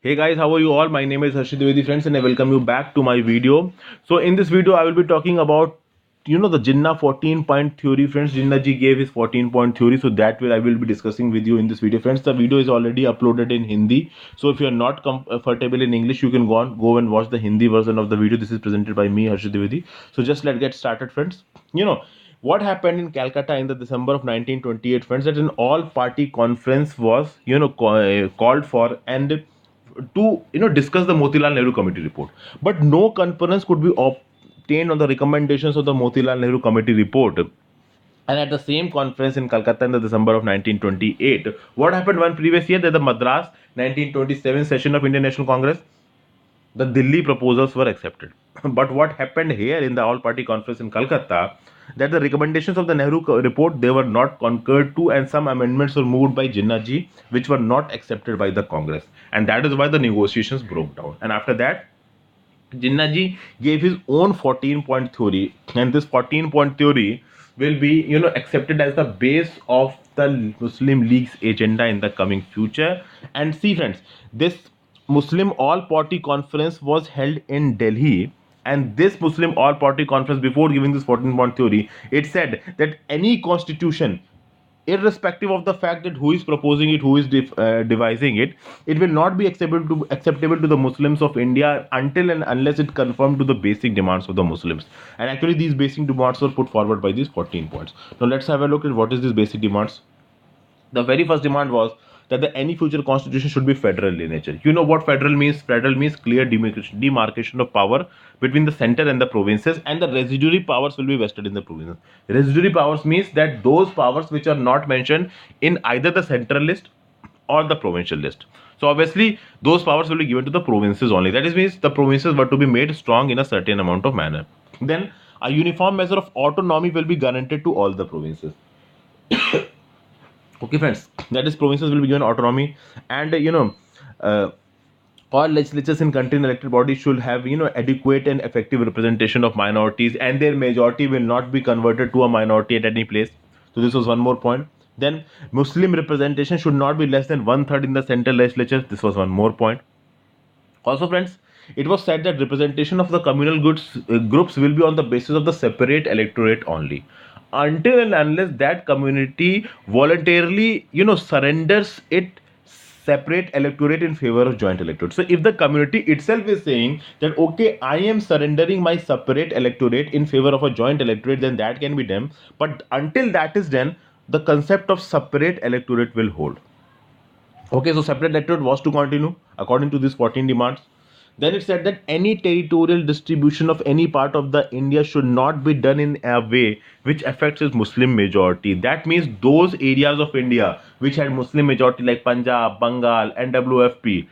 Hey guys, how are you all? My name is Harshit Dwivedi friends and I welcome you back to my video. So in this video I will be talking about the Jinnah 14 point theory friends. Jinnah ji gave his 14-point theory, so that I will be discussing with you in this video friends. The video is already uploaded in Hindi. So if you are not comfortable in English, you can go and watch the Hindi version of the video. This is presented by me, Harshit Dwivedi. So just let's get started friends. What happened in Calcutta in the December of 1928 friends, that an all party conference was called for, and to discuss the Motilal Nehru Committee report. But no conference could be obtained on the recommendations of the Motilal Nehru Committee report. And at the same conference in Calcutta in the December of 1928, what happened one previous year, that the Madras 1927 session of Indian National Congress, the Delhi proposals were accepted. But what happened here in the all-party conference in Calcutta, that the recommendations of the Nehru report, they were not concurred to, and some amendments were moved by Jinnah ji, which were not accepted by the Congress, and that is why the negotiations broke down. And after that, Jinnah ji gave his own 14-point theory, and this 14-point theory will be accepted as the base of the Muslim League's agenda in the coming future. And see friends, this Muslim all party conference was held in Delhi, and this Muslim all party conference, before giving this 14-point theory, it said that any constitution, irrespective of the fact that who is proposing it, who is devising it, it will not be acceptable to the Muslims of India until and unless it conform to the basic demands of the Muslims. And actually, these basic demands were put forward by these 14 points. Now, let's have a look at what is these basic demands. The very first demand was that any future constitution should be federal in nature. You know what federal means? Federal means clear demarcation of power between the center and the provinces, and the residuary powers will be vested in the provinces. Residuary powers means that those powers which are not mentioned in either the central list or the provincial list. So obviously those powers will be given to the provinces only. That is means the provinces were to be made strong in a certain amount of manner. Then a uniform measure of autonomy will be guaranteed to all the provinces. Okay friends, that is provinces will be given autonomy, and uh, all legislatures in country and elected bodies should have adequate and effective representation of minorities, and their majority will not be converted to a minority at any place. So this was one more point. Then Muslim representation should not be less than one third in the central legislature. This was one more point. Also friends, it was said that representation of the communal groups will be on the basis of the separate electorate only, until and unless that community voluntarily surrenders it separate electorate in favor of joint electorate. So if the community itself is saying that okay, I am surrendering my separate electorate in favor of a joint electorate, then that can be done. But until that is done, the concept of separate electorate will hold. Okay, so separate electorate was to continue according to these 14 demands. Then it said that any territorial distribution of any part of the India should not be done in a way which affects its Muslim majority. That means those areas of India which had Muslim majority like Punjab, Bengal, NWFP,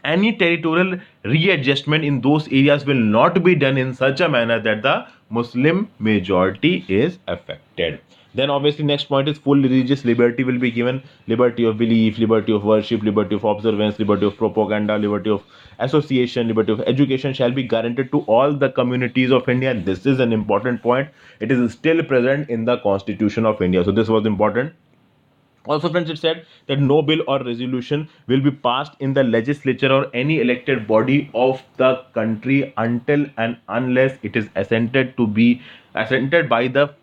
any territorial readjustment in those areas will not be done in such a manner that the Muslim majority is affected. Then obviously next point is full religious liberty will be given. Liberty of belief, liberty of worship, liberty of observance, liberty of propaganda, liberty of association, liberty of education shall be guaranteed to all the communities of India. And this is an important point. It is still present in the Constitution of India. So this was important. Also friends, it said that no bill or resolution will be passed in the legislature or any elected body of the country until and unless it is assented by the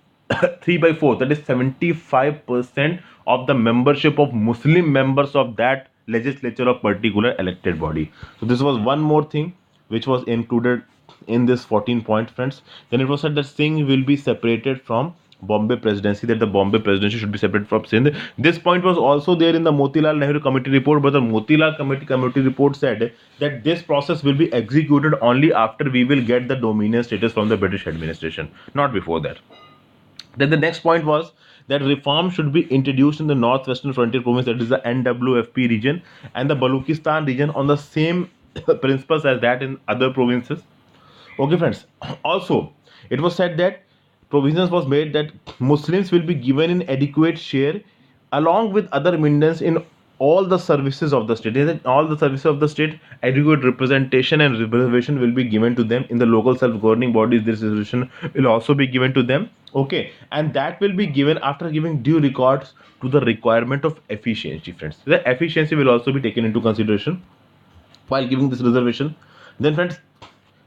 3 by 4, that is 75% of the membership of Muslim members of that legislature of particular elected body. So this was one more thing which was included in this 14 point friends. Then it was said that Singh will be separated from Bombay presidency, that the Bombay presidency should be separate from Sindh. This point was also there in the Motilal Nehru committee report, but the Motilal committee report said that this process will be executed only after we will get the dominion status from the British administration, not before that. Then the next point was that reform should be introduced in the northwestern frontier province, that is the NWFP region, and the Balochistan region on the same principles as that in other provinces. Okay, friends. Also, it was said that provisions was made that Muslims will be given an adequate share along with other Indians in all the services of the state. In all the services of the state, adequate representation and reservation will be given to them in the local self-governing bodies. This reservation will also be given to them. Okay, and that will be given after giving due records to the requirement of efficiency, friends. The efficiency will also be taken into consideration. while giving this reservation. Then friends,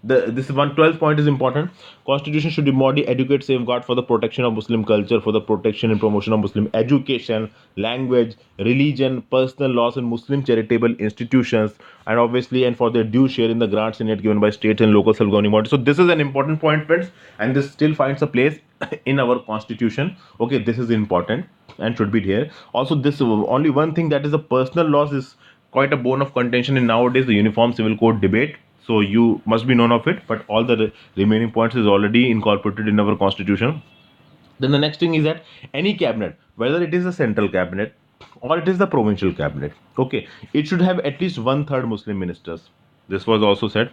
this 112th point is important. Constitution should embody adequate safeguard for the protection of Muslim culture, for the protection and promotion of Muslim education, language, religion, personal laws, and Muslim charitable institutions, and obviously, and for their due share in the grants and aid given by state and local self-governing bodies. So this is an important point, friends, and this still finds a place in our constitution. Okay, this is important and should be here. Also, this only one thing, that is the personal laws, is quite a bone of contention in nowadays the uniform civil code debate. So you must be known of it, but all the remaining points is already incorporated in our constitution. Then the next thing is that any cabinet, whether it is a central cabinet or it is the provincial cabinet, okay, it should have at least one third Muslim ministers. This was also said.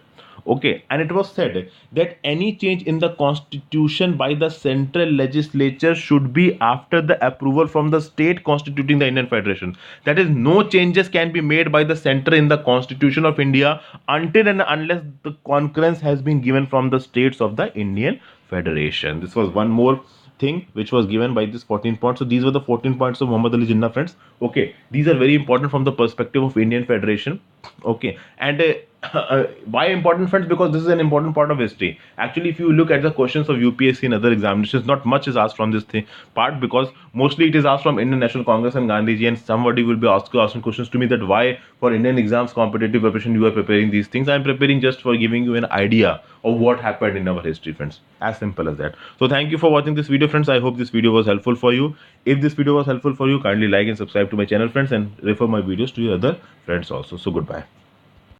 Okay, and it was said that any change in the constitution by the central legislature should be after the approval from the state constituting the Indian Federation. That is, no changes can be made by the center in the Constitution of India until and unless the concurrence has been given from the states of the Indian Federation. This was one more thing which was given by this 14 points. So these were the 14 points of Muhammad Ali Jinnah, friends. Okay, these are very important from the perspective of Indian Federation. Okay, and why important, friends? Because this is an important part of history. Actually, if you look at the questions of UPSC and other examinations, not much is asked from this thing part, because mostly it is asked from Indian National Congress and Gandhiji, and somebody will be asking questions to me that why for Indian exams competitive preparation you are preparing these things. I am preparing just for giving you an idea of what happened in our history, friends. As simple as that. So thank you for watching this video, friends. I hope this video was helpful for you. If this video was helpful for you, kindly like and subscribe to my channel, friends, and refer my videos to your other friends also. So goodbye.